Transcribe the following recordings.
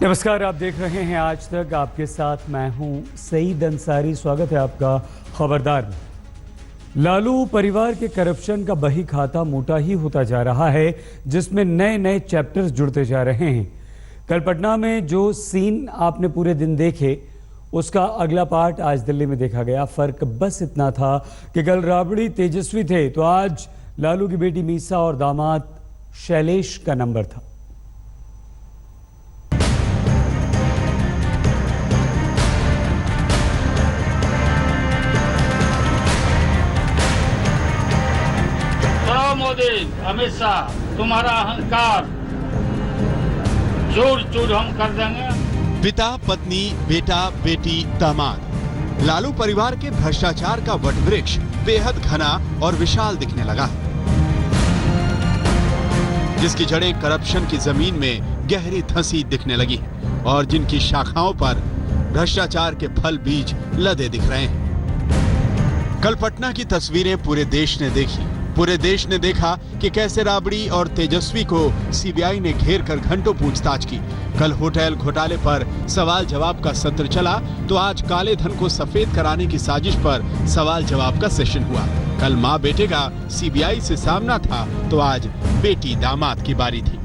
नमस्कार, आप देख रहे हैं आज तक। आपके साथ मैं हूं सईद अंसारी। स्वागत है आपका खबरदार में। लालू परिवार के करप्शन का बही खाता मोटा ही होता जा रहा है, जिसमें नए नए चैप्टर्स जुड़ते जा रहे हैं। कल पटना में जो सीन आपने पूरे दिन देखे, उसका अगला पार्ट आज दिल्ली में देखा गया। फर्क बस इतना था कि कल राबड़ी तेजस्वी थे, तो आज लालू की बेटी मीसा और दामाद शैलेश का नंबर था। मोदी, अमित शाह, तुम्हारा अहंकार चूर चूर हम कर देंगे। पिता, पत्नी, बेटा, बेटी, दामाद, लालू परिवार के भ्रष्टाचार का वटवृक्ष बेहद घना और विशाल दिखने लगा है, जिसकी जड़ें करप्शन की जमीन में गहरी धंसी दिखने लगी हैं और जिनकी शाखाओं पर भ्रष्टाचार के फल बीज लदे दिख रहे हैं। कल पटना की तस्वीरें पूरे देश ने देखी। पूरे देश ने देखा कि कैसे राबड़ी और तेजस्वी को सीबीआई ने घेर कर घंटों पूछताछ की। कल होटल घोटाले पर सवाल जवाब का सत्र चला, तो आज काले धन को सफेद कराने की साजिश पर सवाल जवाब का सेशन हुआ। कल माँ बेटे का सीबीआई से सामना था, तो आज बेटी दामाद की बारी थी।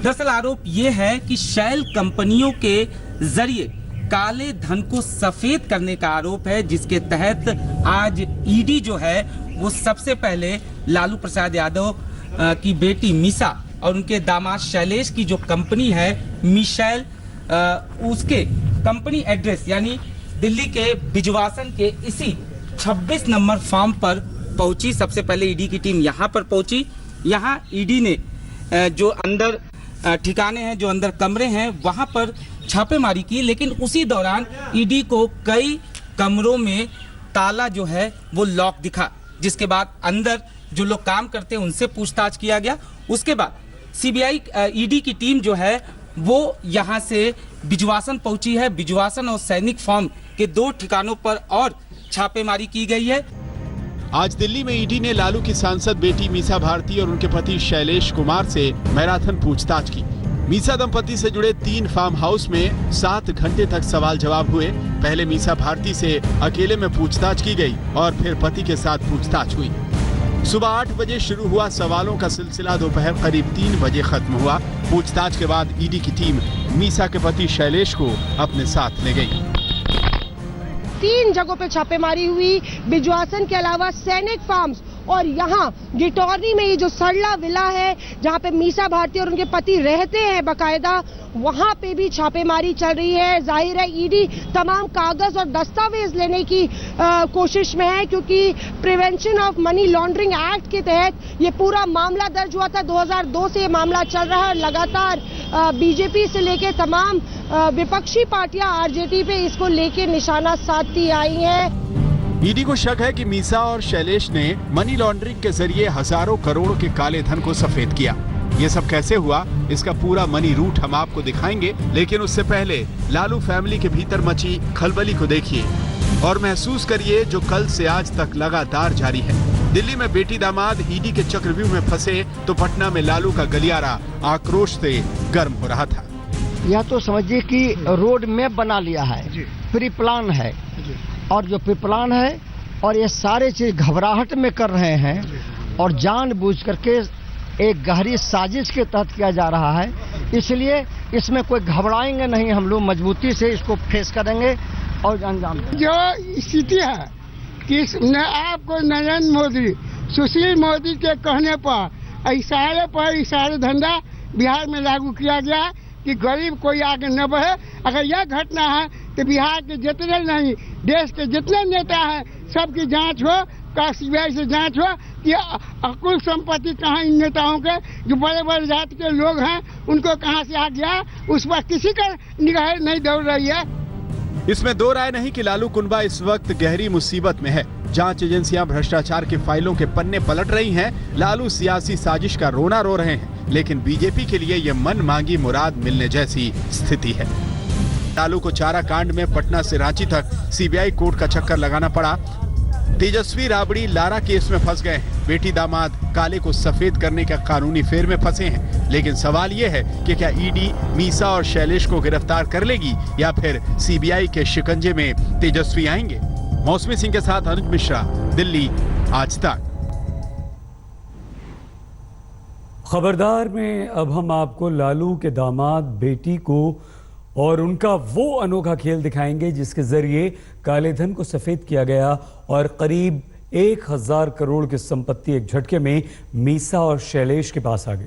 दरअसल आरोप ये है कि शैल कंपनियों के जरिए काले धन को सफेद करने का आरोप है, जिसके तहत आज ईडी जो है वो सबसे पहले लालू प्रसाद यादव की बेटी मीसा और उनके दामाद शैलेश की जो कंपनी है मिशैल, उसके कंपनी एड्रेस यानी दिल्ली के बिजवासन के इसी 26 नंबर फार्म पर पहुंची। सबसे पहले ईडी की टीम यहां पर पहुंची। यहां ईडी ने जो अंदर ठिकाने हैं, जो अंदर कमरे हैं, वहां पर छापेमारी की, लेकिन उसी दौरान ईडी को कई कमरों में ताला जो है वो लॉक दिखा, जिसके बाद अंदर जो लोग काम करते हैं उनसे पूछताछ किया गया। उसके बाद सीबीआई ईडी की टीम जो है वो यहां से बिजवासन पहुंची है। बिजवासन और सैनिक फार्म के 2 ठिकानों पर और छापेमारी की गई है। आज दिल्ली में ईडी ने लालू की सांसद बेटी मीसा भारती और उनके पति शैलेश कुमार से मैराथन पूछताछ की। मीसा दंपति से जुड़े 3 फार्म हाउस में 7 घंटे तक सवाल जवाब हुए। पहले मीसा भारती से अकेले में पूछताछ की गई और फिर पति के साथ पूछताछ हुई। सुबह 8 बजे शुरू हुआ सवालों का सिलसिला दोपहर करीब 3 बजे खत्म हुआ। पूछताछ के बाद ईडी की टीम मीसा के पति शैलेश को अपने साथ ले गई। 3 जगहों पे छापेमारी हुई, बिजवासन के अलावा सैनिक फार्म्स और यहाँ गिटौनी में ये जो सरला विला है जहाँ पे मीसा भारती और उनके पति रहते हैं बकायदा, वहाँ पे भी छापेमारी चल रही है। जाहिर है ईडी तमाम कागज और दस्तावेज लेने की कोशिश में है, क्योंकि prevention of money laundering act के तहत ये पूरा मामला दर्ज हुआ था। 2002 से ये मामला चल रहा है। लगातार बीजेपी से लेके तमाम विपक्षी पार्टियां आरजेडी पे इसको लेके निशाना साधती आई हैं। ईडी को शक है कि मीसा और शैलेश ने मनी लॉन्ड्रिंग के जरिए हजारों करोड़ के काले धन को सफेद किया। ये सब कैसे हुआ, इसका पूरा मनी रूट हम आपको दिखाएंगे, लेकिन उससे पहले लालू फैमिली के भीतर मची खलबली को देखिए और महसूस करिए जो कल से आज तक लगातार जारी है। दिल्ली में बेटी दामाद ईडी के चक्रव्यूह में फंसे, तो पटना में लालू का गलियारा आक्रोश से गर्म हो रहा था। यह तो समझिए कि रोड मैप बना लिया है, प्री प्लान है, और जो प्री प्लान है और ये सारे चीज घबराहट में कर रहे हैं और जानबूझ करके एक गहरी साजिश के तहत किया जा रहा है। इसलिए इसमें कोई घबराएंगे नहीं, हम लोग मजबूती से इसको फेस करेंगे और अंजाम देंगे। जो स्थिति है कि आपको नरेंद्र मोदी, सुशील मोदी के कहने पर इशारे धंधा बिहार में लागू किया गया कि गरीब कोई आगे न बढ़े। अगर यह घटना है तो बिहार के जितने नहीं, देश के जितने नेता हैं सबकी जांच हो, का सीबीआई से जांच हो कि अकुल संपत्ति कहाँ इन नेताओं के, जो बड़े बड़े जाति के लोग हैं, उनको कहाँ से आ गया, उस पर किसी का निगाह नहीं दौड़ रही है। इसमें 2 राय नहीं कि लालू कुनबा इस वक्त गहरी मुसीबत में है। जांच एजेंसियां भ्रष्टाचार के फाइलों के पन्ने पलट रही हैं। लालू सियासी साजिश का रोना रो रहे हैं, लेकिन बीजेपी के लिए ये मन मांगी मुराद मिलने जैसी स्थिति है। लालू को चारा कांड में पटना से रांची तक सीबीआई कोर्ट का चक्कर लगाना पड़ा। तेजस्वी राबड़ी लारा केस में फंस गए हैं। बेटी दामाद काले को सफेद करने के कानूनी फेर में फंसे हैं। लेकिन सवाल यह है कि क्या ईडी मीसा और शैलेश को गिरफ्तार कर लेगी या फिर सीबीआई के शिकंजे में तेजस्वी आएंगे? मौसमी सिंह के साथ अनुज मिश्रा, दिल्ली, आज तक। खबरदार में अब हम आपको लालू के दामाद बेटी को और उनका वो अनोखा खेल दिखाएंगे जिसके जरिए काले धन को सफेद किया गया और करीब 1000 करोड़ की संपत्ति एक झटके में मीसा और शैलेश के पास आ गई।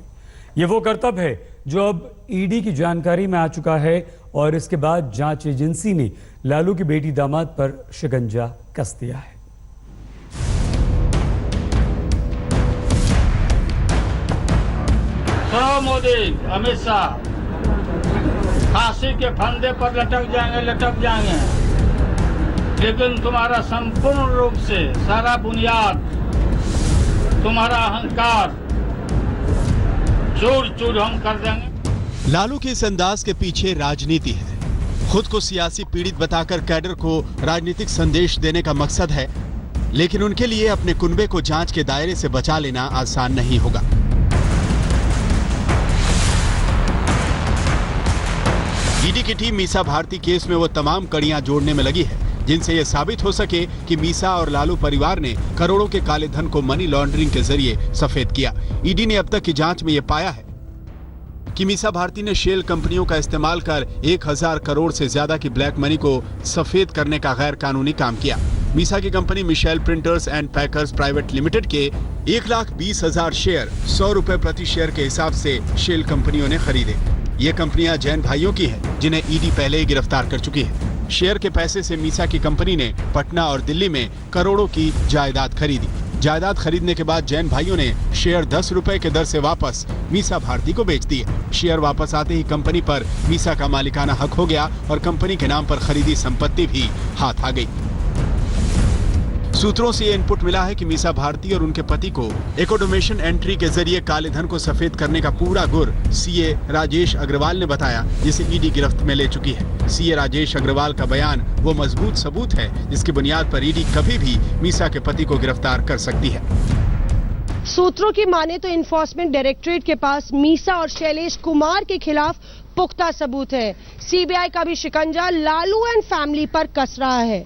ये वो करतब है जो अब ईडी की जानकारी में आ चुका है और इसके बाद जांच एजेंसी ने लालू की बेटी दामाद पर शिकंजा कस दिया है। मोदी, अमित शाह फांसी के फंदे पर लटक जाएंगे, लेकिन तुम्हारा संपूर्ण रूप से सारा बुनियाद, तुम्हारा अहंकार चूर हम कर देंगे। लालू के इस अंदाज के पीछे राजनीति है। खुद को सियासी पीड़ित बताकर कैडर को राजनीतिक संदेश देने का मकसद है, लेकिन उनके लिए अपने कुनबे को जांच के दायरे से बचा लेना आसान नहीं होगा। ईडी की टीम मीसा भारती केस में वो तमाम कड़ियां जोड़ने में लगी है जिनसे यह साबित हो सके कि मीसा और लालू परिवार ने करोड़ों के काले धन को मनी लॉन्ड्रिंग के जरिए सफेद किया। ईडी ने अब तक की जांच में यह पाया है कि मीसा भारती ने शेल कंपनियों का इस्तेमाल कर 1000 करोड़ से ज्यादा की ब्लैक मनी को सफेद करने का गैर कानूनी काम किया। मीसा की company Michelle printers and packers private limited के 1,20,000 शेयर 100 रुपए प्रति शेयर के हिसाब से शेल कंपनियों ने खरीदे। ये कंपनियां जैन भाइयों की हैं, जिन्हें ईडी पहले ही गिरफ्तार कर चुकी है। शेयर के पैसे से मीसा की कंपनी ने पटना और दिल्ली में करोड़ों की जायदाद खरीदी। जायदाद खरीदने के बाद जैन भाइयों ने शेयर 10 रुपए के दर से वापस मीसा भारती को बेच दिए। शेयर वापस आते ही कंपनी पर मीसा का मालिकाना हक हो गया और कंपनी के नाम पर खरीदी संपत्ति भी हाथ आ गई। सूत्रों से यह इनपुट मिला है कि मीसा भारती और उनके पति को एकोडोमेशन एंट्री के जरिए काले धन को सफेद करने का पूरा गुर सीए राजेश अग्रवाल ने बताया, जिसे ईडी गिरफ्त में ले चुकी है। सीए राजेश अग्रवाल का बयान वो मजबूत सबूत है जिसकी बुनियाद पर ईडी कभी भी मीसा के पति को गिरफ्तार कर सकती है। सूत्रों की माने तो इन्फोर्समेंट डायरेक्टरेट के पास मीसा और शैलेश कुमार के खिलाफ पुख्ता सबूत है। सीबीआई का भी शिकंजा लालू एंड फैमिली पर कस रहा है।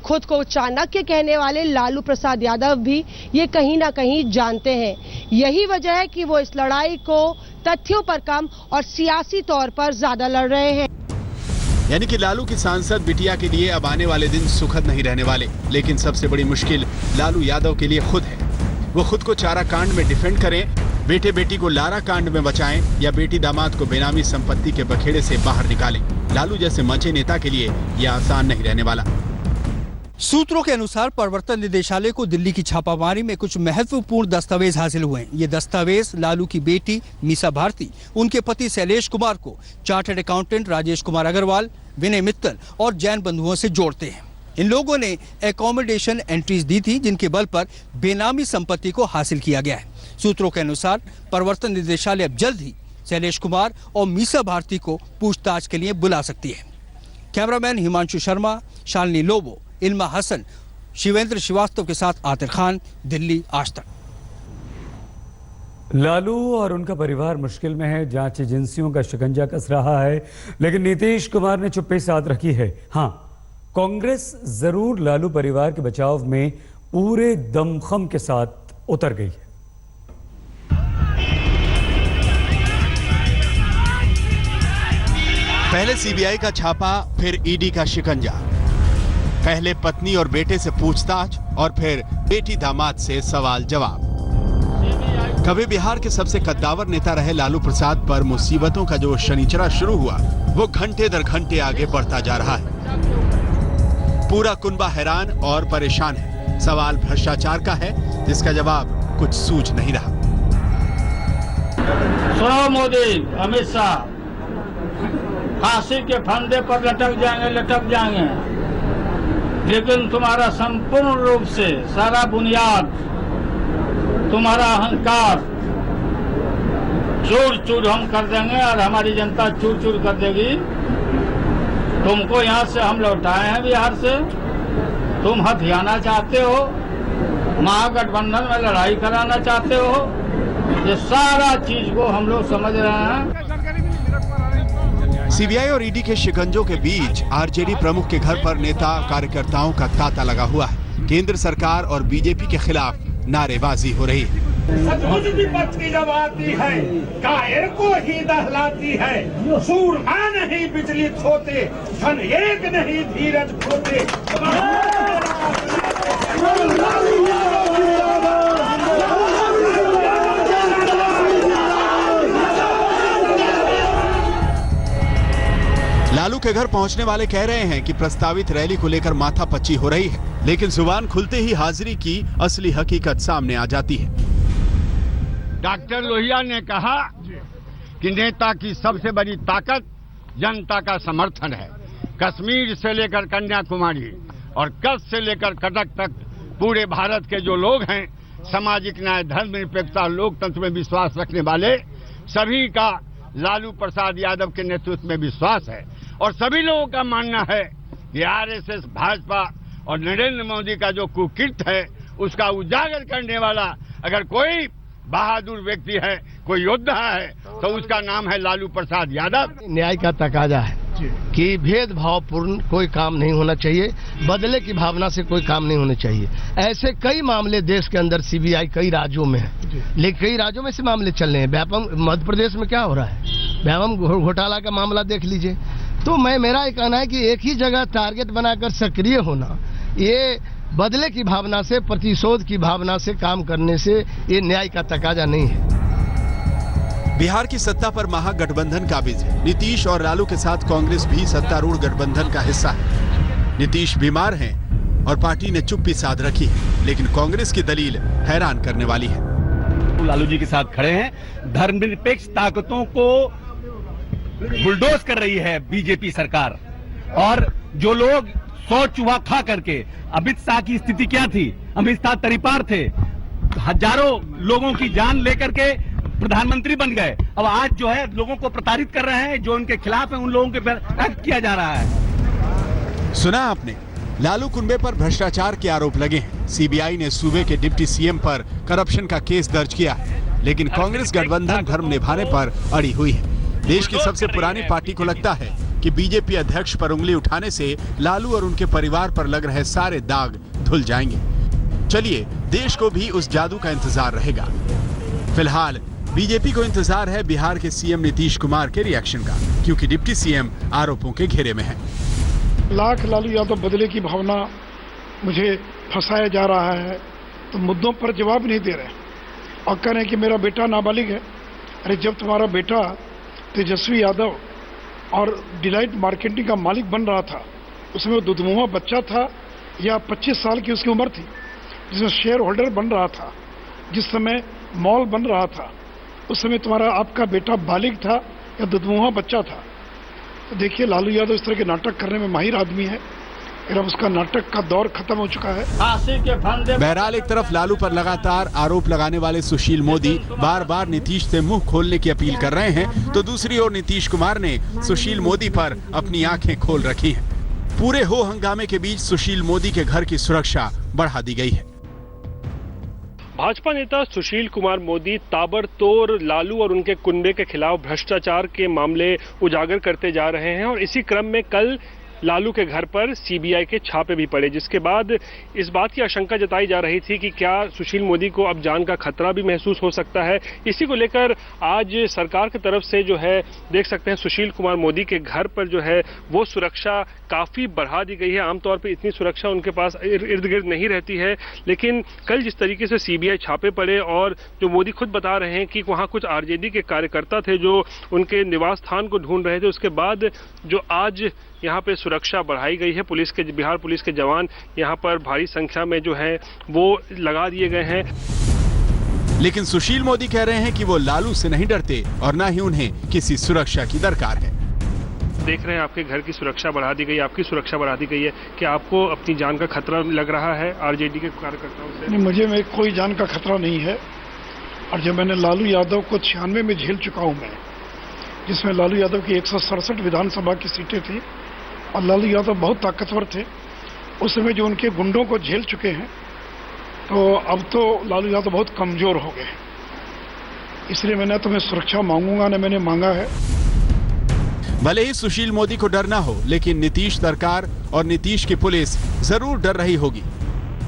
खुद को चाणक्य कहने वाले लालू प्रसाद यादव भी ये कहीं ना कहीं जानते हैं। यही वजह है कि वो इस लड़ाई को तथ्यों पर कम और सियासी तौर पर ज्यादा लड़ रहे हैं। यानी कि लालू की सांसद बिटिया के लिए अब आने वाले दिन सुखद नहीं रहने वाले। लेकिन सबसे बड़ी मुश्किल लालू यादव के लिए खुद है। वो खुद को चारा कांड में डिफेंड करें, बेटे बेटी को लारा कांड में बचाएं या बेटी दामाद को बेनामी संपत्ति के बखेड़े से बाहर निकालें। लालू जैसे मंचे नेता के लिए यह आसान नहीं रहने वाला। सूत्रों के अनुसार प्रवर्तन निदेशालय को दिल्ली की छापामारी में कुछ महत्वपूर्ण दस्तावेज हासिल हुए हैं। ये दस्तावेज लालू की बेटी मीसा भारती, उनके पति शैलेश कुमार को चार्टर्ड अकाउंटेंट राजेश कुमार अग्रवाल, विनय मित्तल और जैन बंधुओं से जोड़ते हैं। इन लोगों ने एकोमोडेशन एंट्रीज दी थी जिनके बल पर बेनामी संपत्ति को हासिल किया गया है। सूत्रों के अनुसार प्रवर्तन निदेशालय अब जल्द ही शैलेश कुमार और मीसा भारती को पूछताछ के लिए बुला सकती है। कैमरामैन हिमांशु शर्मा, शालिनी लोबो, इल्मा हसन, शिवेंद्र श्रीवास्तव के साथ आतिर खान, दिल्ली, आज तक। लालू और उनका परिवार मुश्किल में है। जांच एजेंसियों का शिकंजा कस रहा है, लेकिन नीतीश कुमार ने चुप्पी साध रखी है। हाँ, कांग्रेस जरूर लालू परिवार के बचाव में पूरे दमखम के साथ उतर गई है। पहले सीबीआई का छापा, फिर ईडी का शिकंजा। पहले पत्नी और बेटे से पूछताछ और फिर बेटी दामाद से सवाल जवाब। कभी बिहार के सबसे कद्दावर नेता रहे लालू प्रसाद पर मुसीबतों का जो शनिचरा शुरू हुआ, वो घंटे दर घंटे आगे बढ़ता जा रहा है। पूरा कुनबा हैरान और परेशान है। सवाल भ्रष्टाचार का है जिसका जवाब कुछ सूझ नहीं रहा। सुनो मोदी, अमित शाह फांसी के फंदे पर लटक जाएंगे, लेकिन तुम्हारा संपूर्ण रूप से सारा बुनियाद, तुम्हारा अहंकार चूर हम कर देंगे और हमारी जनता चूर कर देगी। तुमको यहाँ से हम लौटाए हैं बिहार से, तुम हथियाना चाहते हो, महागठबंधन में लड़ाई कराना चाहते हो, ये सारा चीज को हम लोग समझ रहे हैं। सीबीआई और ईडी के शिकंजों के बीच आरजेडी प्रमुख के घर पर नेता कार्यकर्ताओं का तांता लगा हुआ है। केंद्र सरकार और बीजेपी के खिलाफ नारेबाजी हो रही है। सचमुच विपत्ति जब आती है, कायर को ही दहलाती है। सूरमा नहीं विचलित होते, धन एक नहीं धीरज खोते। लालू के घर पहुंचने वाले कह रहे हैं कि प्रस्तावित रैली को लेकर माथापच्ची हो रही है, लेकिन जुबान खुलते ही हाजिरी की असली हकीकत सामने आ जाती है। डॉक्टर लोहिया ने कहा कि नेता की सबसे बड़ी ताकत जनता का समर्थन है। कश्मीर से लेकर कन्याकुमारी और कच्छ से लेकर कटक तक पूरे भारत के जो लोग हैं, सामाजिक न्याय, धर्मनिरपेक्षता, लोकतंत्र में विश्वास रखने वाले सभी का लालू प्रसाद यादव के नेतृत्व में विश्वास है। और सभी लोगों का मानना है कि आरएसएस, भाजपा और नरेंद्र मोदी का जो कुकृत्य है उसका उजागर करने वाला अगर कोई बहादुर व्यक्ति है, कोई योद्धा है, तो उसका नाम है लालू प्रसाद यादव। न्याय का तकाजा है कि भेदभावपूर्ण कोई काम नहीं होना चाहिए, बदले की भावना से कोई काम नहीं होने चाहिए। ऐसे कई मामले देश के अंदर सीबीआई कई राज्यों में है, लेकिन कई राज्यों में से मामले चल रहे हैं। व्यापम मध्य प्रदेश में क्या हो रहा है, व्यापम घोटाला का मामला देख लीजिए। तो मेरा ये कहना है कि एक ही जगह टारगेट बनाकर सक्रिय होना, ये बदले की भावना से, प्रतिशोध की भावना से काम करने से ये न्याय का तकाजा नहीं है। बिहार की सत्ता पर महागठबंधन काबिज है। नीतीश और लालू के साथ कांग्रेस भी सत्तारूढ़ गठबंधन का हिस्सा है। नीतीश बीमार हैं और पार्टी ने चुप्पी साध रखी है, लेकिन कांग्रेस की दलील हैरान करने वाली है। लालू जी के साथ खड़े हैं। धर्मनिरपेक्ष ताकतों को बुलडोज कर रही है बीजेपी सरकार, और जो लोग 100 चूहा खा करके, अमित शाह की स्थिति क्या थी, अमित शाह तरीपार थे, हजारों लोगों की जान लेकर के प्रधानमंत्री बन गए। अब आज जो है लोगों को प्रताड़ित कर रहे हैं, जो उनके खिलाफ है उन लोगों के पर एक्ट किया जा रहा है। सुना आपने, लालू कुंबे पर भ्रष्टाचार के आरोप लगे हैं। सीबीआई ने सूबे के डिप्टी सीएम पर करप्शन का केस दर्ज किया है, लेकिन कांग्रेस गठबंधन धर्म निभाने पर अड़ी हुई है। देश की सबसे पुरानी पार्टी को लगता है कि बीजेपी अध्यक्ष पर उंगली उठाने से लालू और उनके परिवार पर लग रहे सारे दाग धुल जाएंगे। चलिए, देश को भी उस जादू का इंतजार रहेगा। फिलहाल बीजेपी को इंतजार है बिहार के सीएम नीतीश कुमार के रिएक्शन का, क्योंकि डिप्टी सीएम आरोपों के घेरे में है। लाख लालू यादव बदले की भावना, मुझे फंसाया जा रहा है, तो मुद्दों पर जवाब नहीं दे रहे और कह रहे हैं कि मेरा बेटा नाबालिग है। अरे जब तुम्हारा बेटा तेजस्वी यादव और डिलाइट मार्केटिंग का मालिक बन रहा था, उसमें वो दुधमुहा बच्चा था या 25 साल की उसकी उम्र थी, जिसमें शेयर होल्डर बन रहा था, जिस समय मॉल बन रहा था, उस समय तुम्हारा आपका बेटा बालिग था या दुधमुहा बच्चा था। तो देखिए, लालू यादव इस तरह के नाटक करने में माहिर आदमी है, फिर अब उसका नाटक का दौर खत्म हो चुका है। बहरहाल, एक तरफ लालू पर लगातार आरोप लगाने वाले सुशील मोदी बार बार नीतीश से मुंह खोलने की अपील कर रहे हैं, तो दूसरी ओर नीतीश कुमार ने सुशील मोदी पर अपनी आंखें खोल रखी हैं। पूरे हो हंगामे के बीच सुशील मोदी के घर की सुरक्षा बढ़ा दी गई है। भाजपा नेता सुशील कुमार मोदी ताबड़तोड़ लालू और उनके कुंबे के खिलाफ भ्रष्टाचार के मामले उजागर करते जा रहे हैं, और इसी क्रम में कल लालू के घर पर सीबीआई के छापे भी पड़े, जिसके बाद इस बात की आशंका जताई जा रही थी कि क्या सुशील मोदी को अब जान का खतरा भी महसूस हो सकता है। इसी को लेकर आज सरकार की तरफ से जो है देख सकते हैं सुशील कुमार मोदी के घर पर जो है वो सुरक्षा काफी बढ़ा दी गई है। आमतौर पर इतनी सुरक्षा उनके पास इर्द गिर्द नहीं रहती है, लेकिन कल जिस तरीके से सीबीआई छापे पड़े और जो मोदी खुद बता रहे हैं कि वहां कुछ आरजेडी के कार्यकर्ता थे जो उनके निवास स्थान को ढूंढ रहे थे, उसके बाद जो आज यहाँ पे सुरक्षा बढ़ाई गई है। पुलिस के, बिहार पुलिस के जवान यहाँ पर भारी संख्या में जो है वो लगा दिए गए हैं। लेकिन सुशील मोदी कह रहे हैं कि वो लालू से नहीं डरते और न ही उन्हें किसी सुरक्षा की दरकार है। देख रहे हैं आपके घर की सुरक्षा बढ़ा दी गई, आपकी सुरक्षा बढ़ा दी गई है, क्या आपको अपनी जान का खतरा लग रहा है आरजेडी के कार्यकर्ताओं से? नहीं, मुझे कोई जान का खतरा नहीं है। और जब मैंने लालू यादव को 96 में झेल चुका हूं मैं, जिसमें लालू यादव की 167 विधानसभा की सीटें थी और लालू यादव बहुत ताकतवर थे, उस समय जो उनके गुंडों को झेल चुके हैं, तो अब तो लालू यादव बहुत कमजोर हो गए, इसलिए मैंने तुम्हें सुरक्षा मांगूंगा न मैंने मांगा है। भले ही सुशील मोदी को डर ना हो, लेकिन नीतीश सरकार और नीतीश की पुलिस जरूर डर रही होगी।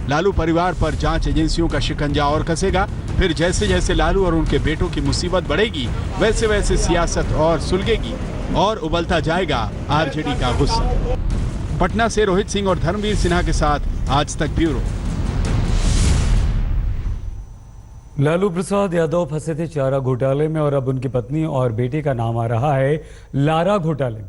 लालू परिवार पर जांच एजेंसियों का शिकंजा और कसेगा। फिर जैसे जैसे लालू और उनके बेटों की मुसीबत बढ़ेगी, वैसे वैसे सियासत और सुलगेगी और उबलता जाएगा आरजेडी का गुस्सा। पटना से रोहित सिंह और धर्मवीर सिन्हा के साथ आज तक ब्यूरो। लालू प्रसाद यादव फंसे थे चारा घोटाले में और अब उनकी पत्नी और बेटे का नाम आ रहा है लारा घोटाले में।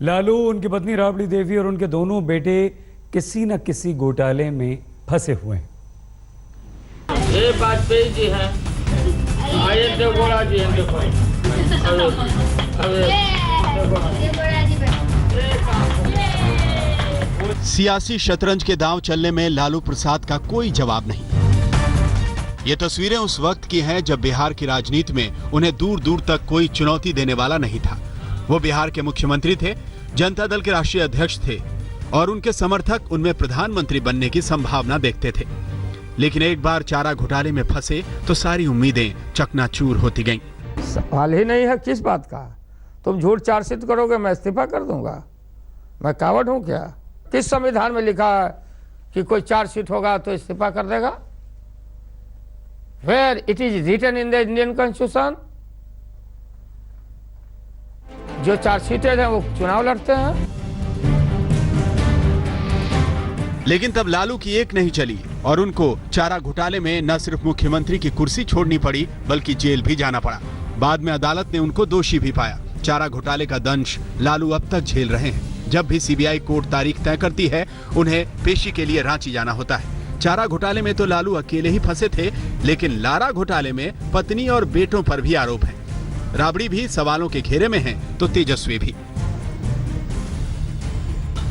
लालू, उनकी पत्नी राबड़ी देवी और उनके दोनों बेटे किसी न किसी घोटाले में फंसे हुए हैं। ये वाजपेयी जी हैं, आये देवगौड़ा जी हैं, देखो सियासी शतरंज के दांव चलने में लालू प्रसाद का कोई जवाब नहीं। ये तस्वीरें उस वक्त की हैं जब बिहार की राजनीति में उन्हें दूर दूर तक कोई चुनौती देने वाला नहीं था। वो बिहार के मुख्यमंत्री थे, जनता दल के राष्ट्रीय अध्यक्ष थे और उनके समर्थक उनमें प्रधानमंत्री बनने की संभावना देखते थे। लेकिन एक बार चारा घोटाले में फंसे तो सारी उम्मीदें चकनाचूर होती गईं। सवाल ही नहीं है किस बात का। तुम झूठ चार्जशीट करोगे, मैं इस्तीफा कर दूंगा। मैं कावड़ हूं क्या? किस संविधान में लिखा है कि कोई चार्जशीट होगा तो इस्तीफा कर देगा? Where it is written in the Indian Constitution? जो चार्जशीटेड हैं वो चुनाव लड़ते हैं। लेकिन तब लालू की एक नहीं चली और उनको चारा घोटाले में न सिर्फ मुख्यमंत्री की कुर्सी छोड़नी पड़ी बल्कि जेल भी जाना पड़ा। बाद में अदालत ने उनको दोषी भी पाया। चारा घोटाले का दंश लालू अब तक झेल रहे हैं। जब भी सीबीआई कोर्ट तारीख तय करती है, उन्हें पेशी के लिए रांची जाना होता है। चारा घोटाले में तो लालू अकेले ही फंसे थे, लेकिन लारा घोटाले में पत्नी और बेटों पर भी आरोप है। राबड़ी भी सवालों के घेरे में है तो तेजस्वी भी।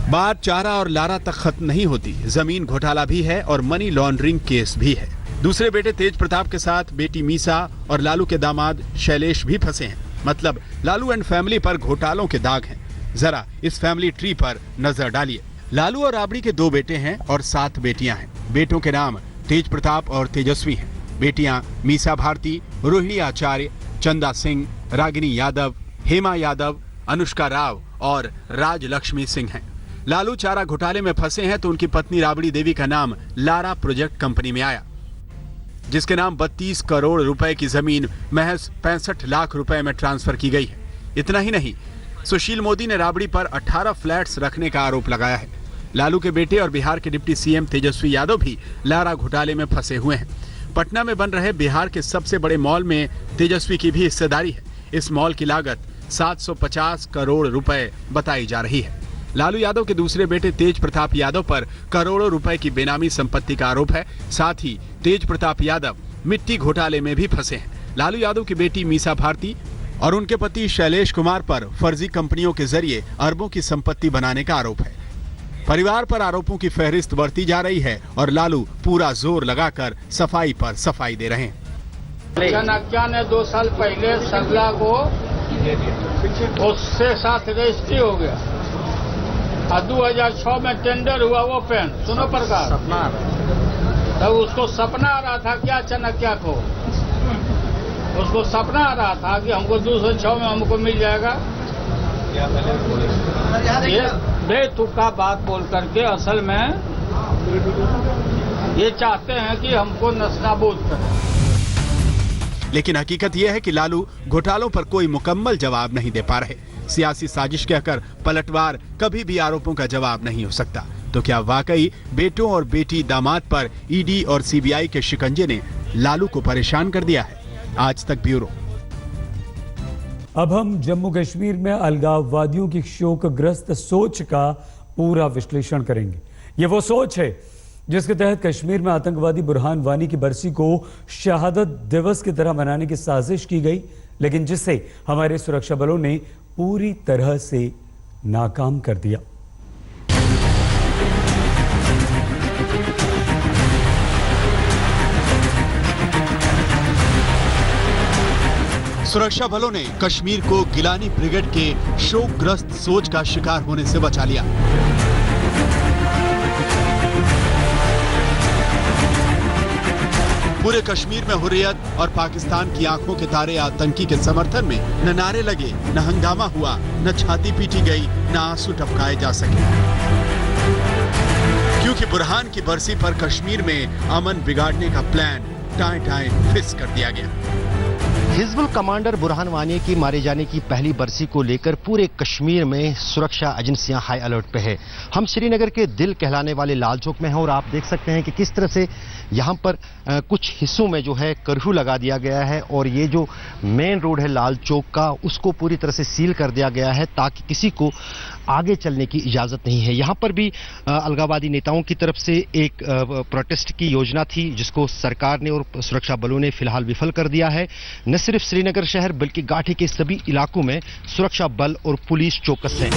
बात चारा और लारा तक खत्म नहीं होती। जमीन घोटाला भी है और मनी लॉन्ड्रिंग केस भी है। दूसरे बेटे तेज प्रताप के साथ बेटी मीसा और लालू के दामाद शैलेश भी फंसे हैं। मतलब लालू एंड फैमिली पर घोटालों के दाग हैं। जरा इस फैमिली ट्री पर नजर डालिए। लालू और राबड़ी के 2 बेटे हैं और 7 बेटियां हैं। बेटों के नाम तेज प्रताप और तेजस्वी हैं। बेटियां मीसा भारती, रोहिणी आचार्य, चंदा सिंह, रागिनी यादव, हेमा यादव, अनुष्का राव और राजलक्ष्मी सिंह हैं। लालू चारा घोटाले में फंसे हैं तो उनकी पत्नी राबड़ी देवी का नाम लारा प्रोजेक्ट कंपनी में आया, जिसके नाम 32 करोड़ रुपए की जमीन महज 65 लाख रुपए में ट्रांसफर की गई है। इतना ही नहीं, सुशील मोदी ने राबड़ी पर 18 फ्लैट्स रखने का आरोप लगाया है। लालू के बेटे और बिहार के डिप्टी सीएम तेजस्वी यादव भी लारा घोटाले में फंसे हुए हैं। पटना में बन रहे बिहार के सबसे बड़े मॉल में तेजस्वी की भी हिस्सेदारी है। इस मॉल की लागत 750 करोड़ रुपए बताई जा रही है। लालू यादव के दूसरे बेटे तेज प्रताप यादव पर करोड़ों रुपए की बेनामी संपत्ति का आरोप है। साथ ही तेज प्रताप यादव मिट्टी घोटाले में भी फंसे हैं। लालू यादव की बेटी मीसा भारती और उनके पति शैलेश कुमार पर फर्जी कंपनियों के जरिए अरबों की संपत्ति बनाने का आरोप है। परिवार पर आरोपों की फहरिस्त बढ़ती जा रही है और लालू पूरा जोर लगाकर सफाई पर सफाई दे रहे हैं। चाणक्य ने 2 साल पहले सरला को उससे साथ रजिस्ट्री हो गया और 2006 में टेंडर हुआ वो पेन। सुनो प्रकाश, तब उसको सपना आ रहा था क्या चाणक्य को, उसको सपना आ रहा था कि हमको 2006 में हमको मिल जाएगा। ये बेतुका बात बोल करके असल में ये चाहते हैं कि हमको नस्ताबूद करें। लेकिन हकीकत यह है कि लालू घोटालों पर कोई मुकम्मल जवाब नहीं दे पा रहे। सियासी साजिश कहकर पलटवार कभी भी आरोपों का जवाब नहीं हो सकता। तो क्या वाकई बेटों और बेटी दामाद पर ईडी और सीबीआई के शिकंजे ने लालू को परेशान कर दिया है? आज तक ब्यूरो। अब हम जम्मू कश्मीर में अलगाववादियों की शोकग्रस्त सोच का पूरा विश्लेषण करेंगे। ये वो सोच है जिसके तहत कश्मीर में आतंकवादी बुरहान वानी की बरसी को शहादत दिवस की तरह मनाने की साजिश की गई, लेकिन जिसे हमारे सुरक्षा बलों ने पूरी तरह से नाकाम कर दिया। सुरक्षा बलों ने कश्मीर को गिलानी ब्रिगेड के शोकग्रस्त सोच का शिकार होने से बचा लिया। पूरे कश्मीर में हुर्रियत और पाकिस्तान की आंखों के तारे आतंकी के समर्थन में न नारे लगे, न हंगामा हुआ, न छाती पीटी गई, न आंसू टपकाए जा सके, क्योंकि बुरहान की बरसी पर कश्मीर में अमन बिगाड़ने का प्लान टाएं फिस कर दिया गया। हिजबुल कमांडर बुरहान वानी की मारे जाने की पहली बरसी को लेकर पूरे कश्मीर में सुरक्षा एजेंसियां हाई अलर्ट पे है। हम श्रीनगर के दिल कहलाने वाले लाल चौक में हैं और आप देख सकते हैं कि किस तरह से यहां पर कुछ हिस्सों में जो है कर्फ्यू लगा दिया गया है और ये जो मेन रोड है लाल चौक का उसको पूरी तरह से सील कर दिया गया है ताकि किसी को आगे चलने की इजाजत नहीं है। यहां पर भी अलगाववादी नेताओं की तरफ से एक प्रोटेस्ट की योजना थी जिसको सरकार ने और सुरक्षा बलों ने फिलहाल विफल कर दिया है। न सिर्फ श्रीनगर शहर बल्कि घाटी के सभी इलाकों में सुरक्षा बल और पुलिस चौकस हैं।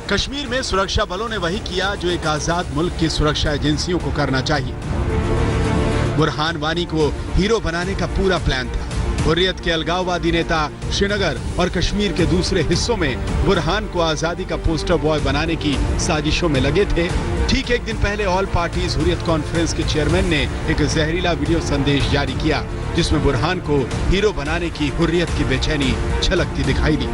कश्मीर में सुरक्षा बलों ने वही किया जो एक आजाद मुल्क की सुरक्षा एजेंसियों को करना चाहिए। बुरहान वानी को हीरो बनाने का पूरा प्लान था। हुर्रियत के अलगाववादी नेता श्रीनगर और कश्मीर के दूसरे हिस्सों में बुरहान को आजादी का पोस्टर बॉय बनाने की साजिशों में लगे थे। ठीक एक दिन पहले ऑल पार्टीज हुर्रियत कॉन्फ्रेंस के चेयरमैन ने एक जहरीला वीडियो संदेश जारी किया जिसमें बुरहान को हीरो बनाने की हुर्रियत की बेचैनी छलकती दिखाई दी।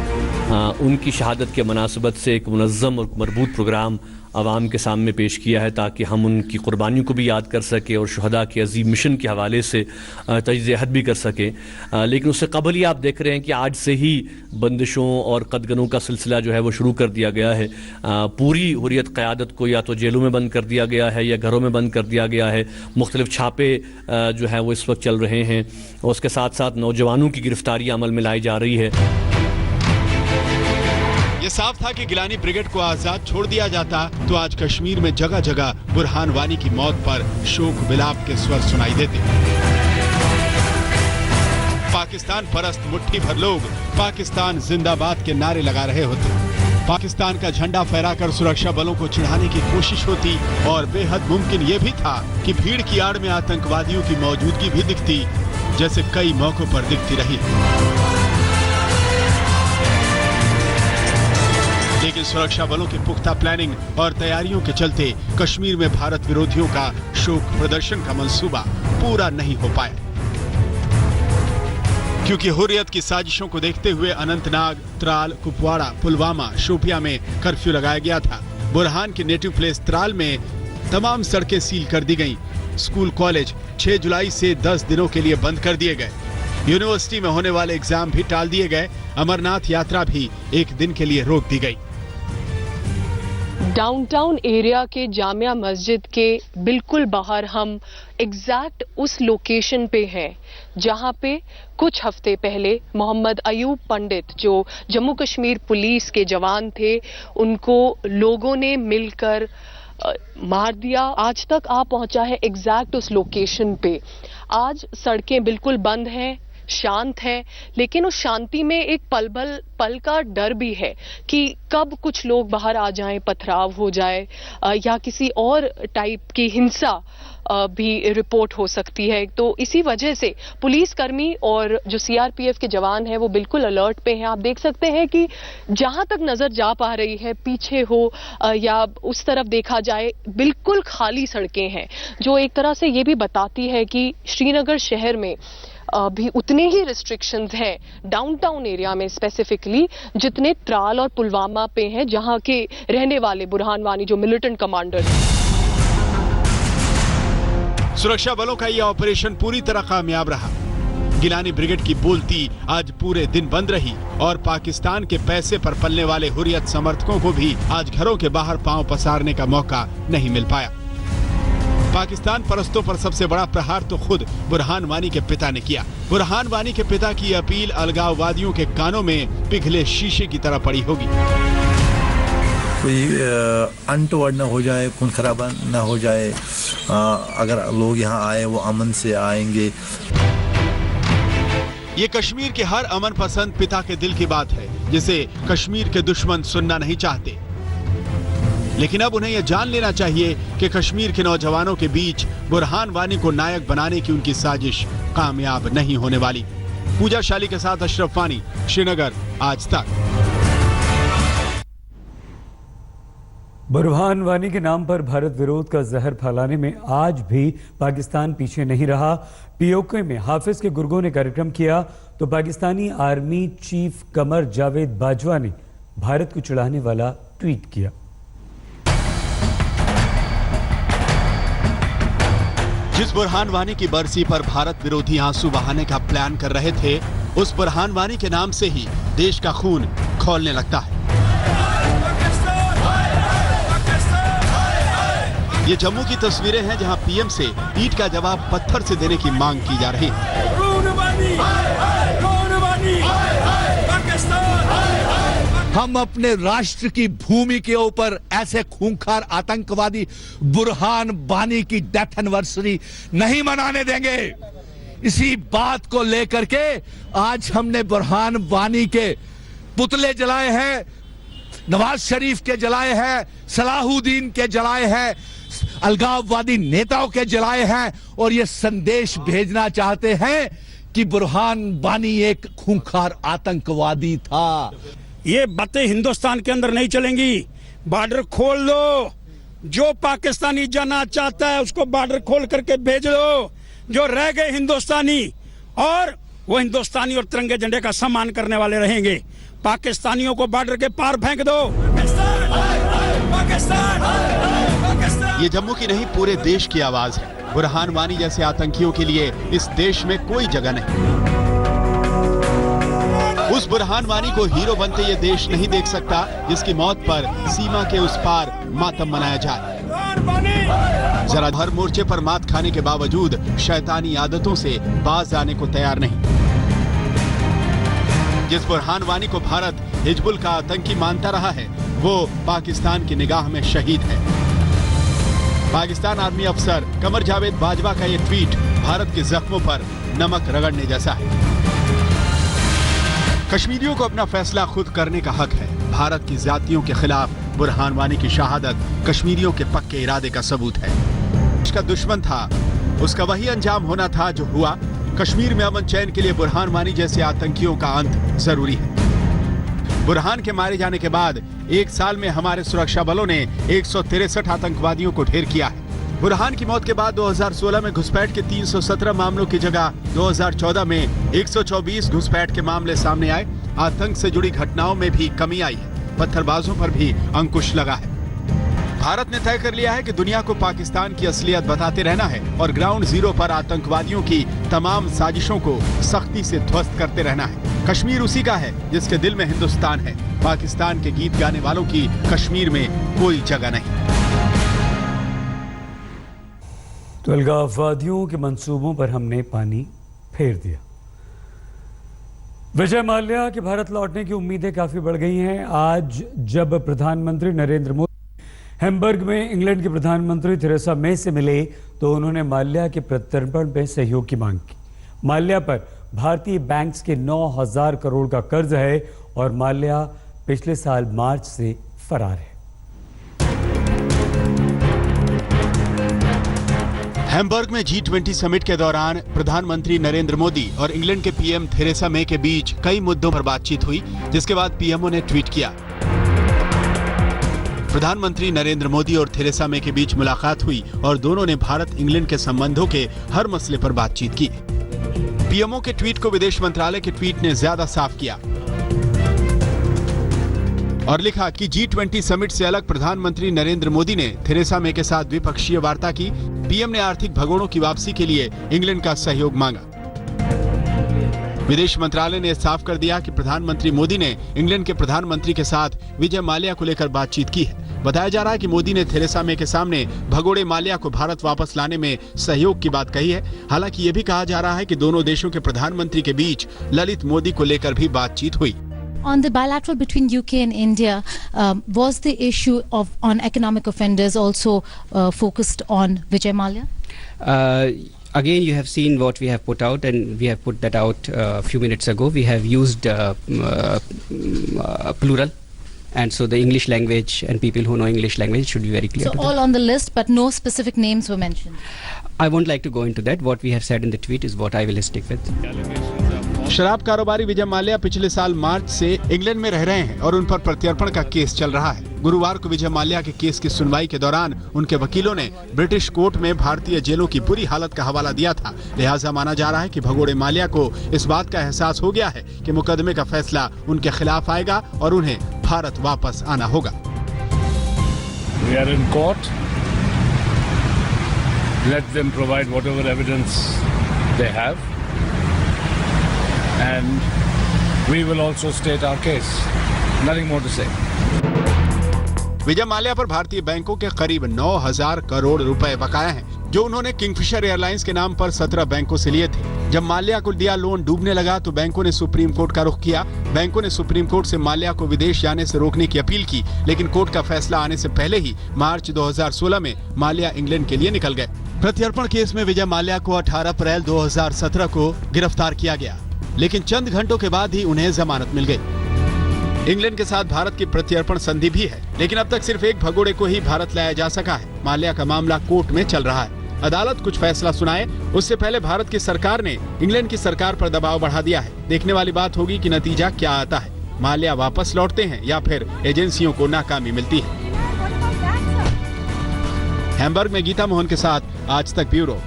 उनकी शहादत के मुनासबत से एक मुनज़्ज़म और मरबूत प्रोग्राम आवाम के सामने पेश किया है ताकि हम उनकी कुर्बानियों को भी याद कर सकें और शुहदा के अजीम मिशन के हवाले से तजज़िया हद भी कर सकें। लेकिन उससे कबल ही आप देख रहे हैं कि आज से ही बंदिशों और कदगनों का सिलसिला जो है वो शुरू कर दिया गया है। पूरी हुर्रियत क़यादत को या तो जेलों में बंद कर दिया गया है या घरों में बंद कर दिया गया है। मुख्तलिफ छापे जो है वो इस वक्त चल रहे हैं और उसके साथ साथ नौजवानों की गिरफ्तारी अमल में लाई जा रही है। ये साफ था कि गिलानी ब्रिगेड को आजाद छोड़ दिया जाता तो आज कश्मीर में जगह जगह बुरहान वानी की मौत पर शोक विलाप के स्वर सुनाई देते। पाकिस्तान परस्त मुट्ठी भर लोग पाकिस्तान जिंदाबाद के नारे लगा रहे होते। पाकिस्तान का झंडा फहराकर सुरक्षा बलों को चिढ़ाने की कोशिश होती और बेहद मुमकिन ये भी था कि भीड़ की आड़ में आतंकवादियों की मौजूदगी भी दिखती, जैसे कई मौकों पर दिखती रही। लेकिन सुरक्षा बलों के पुख्ता प्लानिंग और तैयारियों के चलते कश्मीर में भारत विरोधियों का शोक प्रदर्शन का मंसूबा पूरा नहीं हो पाया, क्योंकि हुर्रियत की साजिशों को देखते हुए अनंतनाग, त्राल, कुपवाड़ा, पुलवामा, शोपियां में कर्फ्यू लगाया गया था। बुरहान के नेटिव प्लेस त्राल में तमाम सड़कें सील कर दी गईं। स्कूल कॉलेज 6 जुलाई से 10 दिनों के लिए बंद कर दिए गए। यूनिवर्सिटी में होने वाले एग्जाम भी टाल दिए गए। अमरनाथ यात्रा भी एक दिन के लिए रोक दी गई। डाउनटाउन एरिया के जामिया मस्जिद के बिल्कुल बाहर हम एग्जैक्ट उस लोकेशन पे हैं जहां पे कुछ हफ्ते पहले मोहम्मद अयूब पंडित जो जम्मू कश्मीर पुलिस के जवान थे उनको लोगों ने मिलकर मार दिया। आज तक आ पहुंचा है एग्जैक्ट उस लोकेशन पे। आज सड़कें बिल्कुल बंद हैं, शांत है, लेकिन उस शांति में एक पल का डर भी है कि कब कुछ लोग बाहर आ जाएं, पथराव हो जाए या किसी और टाइप की हिंसा भी रिपोर्ट हो सकती है। तो इसी वजह से पुलिसकर्मी और जो सीआरपीएफ के जवान हैं वो बिल्कुल अलर्ट पे हैं। आप देख सकते हैं कि जहां तक नजर जा पा रही है, पीछे हो या उस तरफ देखा जाए, बिल्कुल खाली सड़कें हैं, जो एक तरह से ये भी बताती है कि श्रीनगर शहर में भी उतने ही रिस्ट्रिक्शंस हैं डाउनटाउन एरिया में स्पेसिफिकली जितने त्राल और पुलवामा पे हैं, जहां के रहने वाले बुरहान वानी जो मिलिटेंट कमांडर हैं। सुरक्षा बलों का यह ऑपरेशन पूरी तरह कामयाब रहा। गिलानी ब्रिगेड की बोलती आज पूरे दिन बंद रही और पाकिस्तान के पैसे पर पलने वाले हुर्रियत समर्थकों को भी आज घरों के बाहर पांव पसारने का मौका नहीं मिल पाया। पाकिस्तान परस्तों पर सबसे बड़ा प्रहार तो खुद बुरहान वानी के पिता ने किया। बुरहान वानी के पिता की अपील अलगाववादियों के कानों में पिघले शीशे की तरह पड़ी होगी। कोई अनटोवर्ड न हो जाए, खून खराबा न हो जाए, अगर लोग यहाँ आए वो अमन से आएंगे। ये कश्मीर के हर अमन पसंद पिता के दिल की बात है, जिसे कश्मीर के दुश्मन सुनना नहीं चाहते। लेकिन अब उन्हें यह जान लेना चाहिए कि कश्मीर के नौजवानों के बीच बुरहान वानी को नायक बनाने की उनकी साजिश कामयाब नहीं होने वाली। पूजा शाली के साथ अशरफ वानी, श्रीनगर, आज तक। बुरहान वानी के नाम पर भारत विरोध का जहर फैलाने में आज भी पाकिस्तान पीछे नहीं रहा। पीओके में हाफिज के गुर्गों ने कार्यक्रम किया तो पाकिस्तानी आर्मी चीफ कमर जावेद बाजवा ने भारत को चिढ़ाने वाला ट्वीट किया। जिस बुरहान वानी की बरसी पर भारत विरोधी आंसू बहाने का प्लान कर रहे थे, उस बुरहान वानी के नाम से ही देश का खून खौलने लगता है। ये जम्मू की तस्वीरें हैं जहां पीएम से ईंट का जवाब पत्थर से देने की मांग की जा रही है। हम अपने राष्ट्र की भूमि के ऊपर ऐसे खूंखार आतंकवादी बुरहान वानी की डेथ एनिवर्सरी नहीं मनाने देंगे। इसी बात को लेकर के आज हमने बुरहान वानी के पुतले जलाए हैं, नवाज शरीफ के जलाए हैं, सलाहुद्दीन के जलाए हैं, अलगाववादी नेताओं के जलाए हैं और ये संदेश भेजना चाहते हैं कि बुरहान वानी एक खूंखार आतंकवादी था। ये बातें हिंदुस्तान के अंदर नहीं चलेंगी। बॉर्डर खोल दो, जो पाकिस्तानी जाना चाहता है उसको बॉर्डर खोल करके भेज दो। जो रह गए हिंदुस्तानी, और वो हिंदुस्तानी और तिरंगे झंडे का सम्मान करने वाले रहेंगे। पाकिस्तानियों को बॉर्डर के पार फेंक दो। ये जम्मू की नहीं, पूरे देश की आवाज है। बुरहान वानी जैसे आतंकियों के लिए इस देश में कोई जगह नहीं। उस बुरहान वानी को हीरो बनते ये देश नहीं देख सकता जिसकी मौत पर सीमा के उस पार मातम मनाया जाए। जरा हर मोर्चे पर मात खाने के बावजूद शैतानी आदतों से बाज आने को तैयार नहीं। जिस बुरहान वानी को भारत हिजबुल का आतंकी मानता रहा है, वो पाकिस्तान की निगाह में शहीद है। पाकिस्तान आर्मी अफसर कमर जावेद बाजवा का ये ट्वीट भारत के जख्मों पर नमक रगड़ने जैसा है। कश्मीरियों को अपना फैसला खुद करने का हक है। भारत की जातियों के खिलाफ बुरहान वानी की शहादत कश्मीरियों के पक्के इरादे का सबूत है। उसका दुश्मन था, उसका वही अंजाम होना था जो हुआ। कश्मीर में अमन चैन के लिए बुरहान वानी जैसे आतंकियों का अंत जरूरी है। बुरहान के मारे जाने के बाद एक साल में हमारे सुरक्षा बलों ने 163 आतंकवादियों को ढेर किया है। बुरहान की मौत के बाद 2016 में घुसपैठ के 317 मामलों की जगह 2014 में 124 घुसपैठ के मामले सामने आए। आतंक से जुड़ी घटनाओं में भी कमी आई है। पत्थरबाजों पर भी अंकुश लगा है। भारत ने तय कर लिया है कि दुनिया को पाकिस्तान की असलियत बताते रहना है और ग्राउंड जीरो पर आतंकवादियों की तमाम साजिशों को सख्ती से ध्वस्त करते रहना है। कश्मीर उसी का है जिसके दिल में हिंदुस्तान है। पाकिस्तान के गीत गाने वालों की कश्मीर में कोई जगह नहीं। तो अलगाववादियों के मंसूबों पर हमने पानी फेर दिया। विजय माल्या के भारत लौटने की उम्मीदें काफी बढ़ गई हैं। आज जब प्रधानमंत्री नरेंद्र मोदी हैम्बर्ग में इंग्लैंड के प्रधानमंत्री थेरेसा मे से मिले तो उन्होंने माल्या के प्रत्यर्पण में सहयोग की मांग की। माल्या पर भारतीय बैंक्स के 9,000 करोड़ का कर्ज है और माल्या पिछले साल मार्च से फरार है। हैम्बर्ग में G20 समिट के दौरान प्रधानमंत्री नरेंद्र मोदी और इंग्लैंड के पीएम थेरेसा मे के बीच कई मुद्दों पर बातचीत हुई, जिसके बाद पीएमओ ने ट्वीट किया। प्रधानमंत्री नरेंद्र मोदी और थेरेसा मे के बीच मुलाकात हुई और दोनों ने भारत इंग्लैंड के संबंधों के हर मसले पर बातचीत की। पीएमओ के ट्वीट को विदेश मंत्रालय के ट्वीट ने ज्यादा साफ किया और लिखा कि G20 समिट से अलग प्रधानमंत्री नरेंद्र मोदी ने थेरेसा मे के साथ द्विपक्षीय वार्ता की। पीएम ने आर्थिक भगोड़ों की वापसी के लिए इंग्लैंड का सहयोग मांगा। विदेश मंत्रालय ने साफ कर दिया कि प्रधानमंत्री मोदी ने इंग्लैंड के प्रधानमंत्री के साथ विजय माल्या को लेकर बातचीत की है। बताया जा रहा है कि मोदी ने थेरेसा मे के सामने भगोड़े माल्या को भारत वापस लाने में सहयोग की बात कही है। हालांकि ये भी कहा जा रहा है कि दोनों देशों के प्रधानमंत्री के बीच ललित मोदी को लेकर भी बातचीत हुई। On the bilateral between UK and India, was the issue on economic offenders also focused on Vijay Maल्या? Again, you have seen what we have put out, and we have put that out a few minutes ago. We have used plural, and so the English language and people who know English language should be very clear. So all on the list, but no specific names were mentioned. I won't like to go into that. What we have said in the tweet is what I will stick with. शराब कारोबारी विजय माल्या पिछले साल मार्च से England में रह रहे हैं और उन पर प्रत्यर्पण का केस चल रहा है। गुरुवार को विजय माल्या के केस की सुनवाई के दौरान उनके वकीलों ने ब्रिटिश कोर्ट में भारतीय जेलों की बुरी हालत का हवाला दिया था। लिहाजा माना जा रहा है कि भगोड़े माल्या को इस बात का एहसास हो गया है कि मुकदमे का फैसला उनके खिलाफ आएगा और उन्हें भारत वापस आना होगा। We are in court. Let them provide whatever evidence they have, and we will also state our case. Nothing more to say. Vijay Mallya पर भारतीय बैंकों के करीब 9,000 करोड़ रुपए बकाया हैं, जो उन्होंने किंगफिशर एयरलाइंस के नाम पर 17 बैंकों से लिए थे। जब माल्या को दिया लोन डूबने लगा तो बैंकों ने सुप्रीम कोर्ट का रुख किया। बैंकों ने सुप्रीम कोर्ट से माल्या को विदेश जाने से रोकने की अपील की, लेकिन कोर्ट का फैसला आने से पहले ही मार्च 2016 में माल्या इंग्लैंड के लिए निकल गए। प्रत्यर्पण केस में विजय माल्या को 18 अप्रैल 2017 को गिरफ्तार किया गया, लेकिन चंद घंटों के बाद ही उन्हें जमानत मिल गई। इंग्लैंड के साथ भारत की प्रत्यर्पण संधि भी है, लेकिन अब तक सिर्फ एक भगोड़े को ही भारत लाया जा सका है। माल्या का मामला कोर्ट में चल रहा है। अदालत कुछ फैसला सुनाए उससे पहले भारत की सरकार ने इंग्लैंड की सरकार पर दबाव बढ़ा दिया है। देखने वाली बात होगी कि नतीजा क्या आता है। माल्या वापस लौटते हैं या फिर एजेंसियों को नाकामी मिलती है। हैम्बर्ग में गीता मोहन के साथ आज तक ब्यूरो।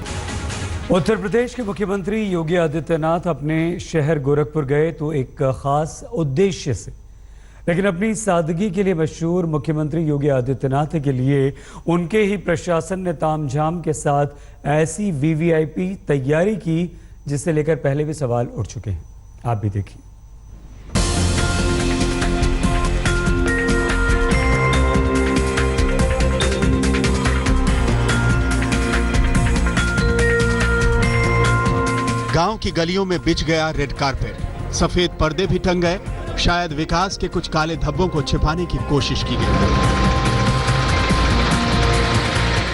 उत्तर प्रदेश के मुख्यमंत्री योगी आदित्यनाथ अपने शहर गोरखपुर गए तो एक खास उद्देश्य से, लेकिन अपनी सादगी के लिए मशहूर मुख्यमंत्री योगी आदित्यनाथ के लिए उनके ही प्रशासन ने तामझाम के साथ ऐसी वीवीआईपी तैयारी की जिसे लेकर पहले भी सवाल उठ चुके हैं। आप भी देखिए। गांव की गलियों में बिछ गया रेड कारपेट, सफेद पर्दे भी टंग गए। शायद विकास के कुछ काले धब्बों को छिपाने की कोशिश की गई।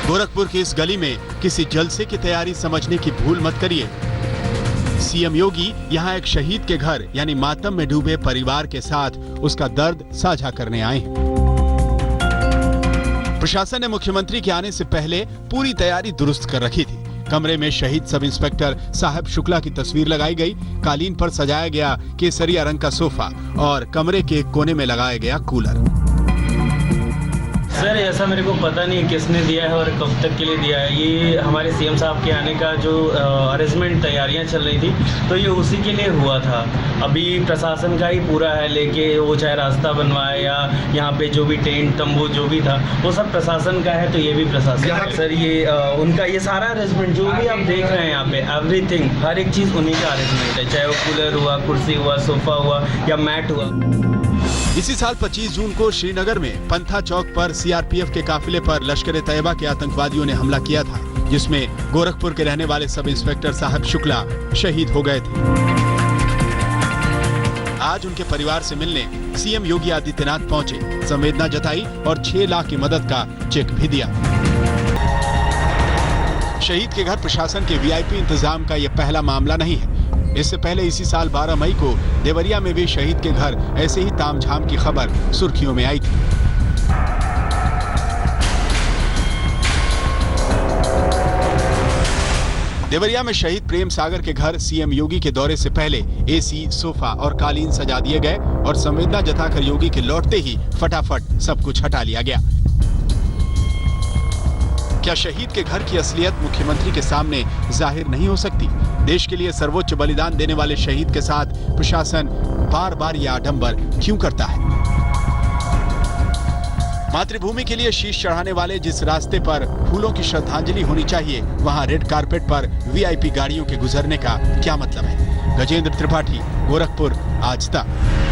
गोरखपुर की इस गली में किसी जलसे की तैयारी समझने की भूल मत करिए। सीएम योगी यहां एक शहीद के घर यानी मातम में डूबे परिवार के साथ उसका दर्द साझा करने आए हैं। प्रशासन ने मुख्यमंत्री के आने से पहले पूरी तैयारी दुरुस्त कर रखी थी। कमरे में शहीद सब इंस्पेक्टर साहब शुक्ला की तस्वीर लगाई गई, कालीन पर सजाया गया केसरिया रंग का सोफा और कमरे के एक कोने में लगाया गया कूलर। सर ऐसा मेरे को पता नहीं किसने दिया है और कब तक के लिए दिया है। ये हमारे सीएम साहब के आने का जो अरेंजमेंट तैयारियां चल रही थी तो ये उसी के लिए हुआ था। अभी प्रशासन का ही पूरा है लेके वो चाहे रास्ता बनवाए या यहाँ पे जो भी टेंट तंबू जो भी था वो सब प्रशासन का है, तो ये भी प्रशासन है। सर ये उनका ये सारा अरेंजमेंट जो भी आप देख रहे हैं यहाँ पे एवरीथिंग हर एक चीज़ उन्हीं का अरेंजमेंट है, चाहे वो कूलर हुआ, कुर्सी हुआ, सोफा हुआ या मैट हुआ। इसी साल 25 जून को श्रीनगर में पंथा चौक पर सीआरपीएफ के काफिले पर लश्कर-ए-तैयबा के आतंकवादियों ने हमला किया था, जिसमें गोरखपुर के रहने वाले सब इंस्पेक्टर साहब शुक्ला शहीद हो गए थे। आज उनके परिवार से मिलने सीएम योगी आदित्यनाथ पहुंचे, संवेदना जताई और 6 लाख की मदद का चेक भी दिया। शहीद के घर प्रशासन के वीआईपी इंतजाम का यह पहला मामला नहीं है। इससे पहले इसी साल 12 मई को देवरिया में भी शहीद के घर ऐसे ही तामझाम की खबर सुर्खियों में आई थी। देवरिया में शहीद प्रेम सागर के घर सीएम योगी के दौरे से पहले एसी, सोफा और कालीन सजा दिए गए और संवेदना जताकर योगी के लौटते ही फटाफट सब कुछ हटा लिया गया। क्या शहीद के घर की असलियत मुख्यमंत्री के सामने जाहिर नहीं हो सकती? देश के लिए सर्वोच्च बलिदान देने वाले शहीद के साथ प्रशासन बार बार यह आडंबर क्यों करता है? मातृभूमि के लिए शीश चढ़ाने वाले जिस रास्ते पर फूलों की श्रद्धांजलि होनी चाहिए, वहां रेड कारपेट पर वीआईपी गाड़ियों के गुजरने का क्या मतलब है? गजेंद्र त्रिपाठी, गोरखपुर, आज तक।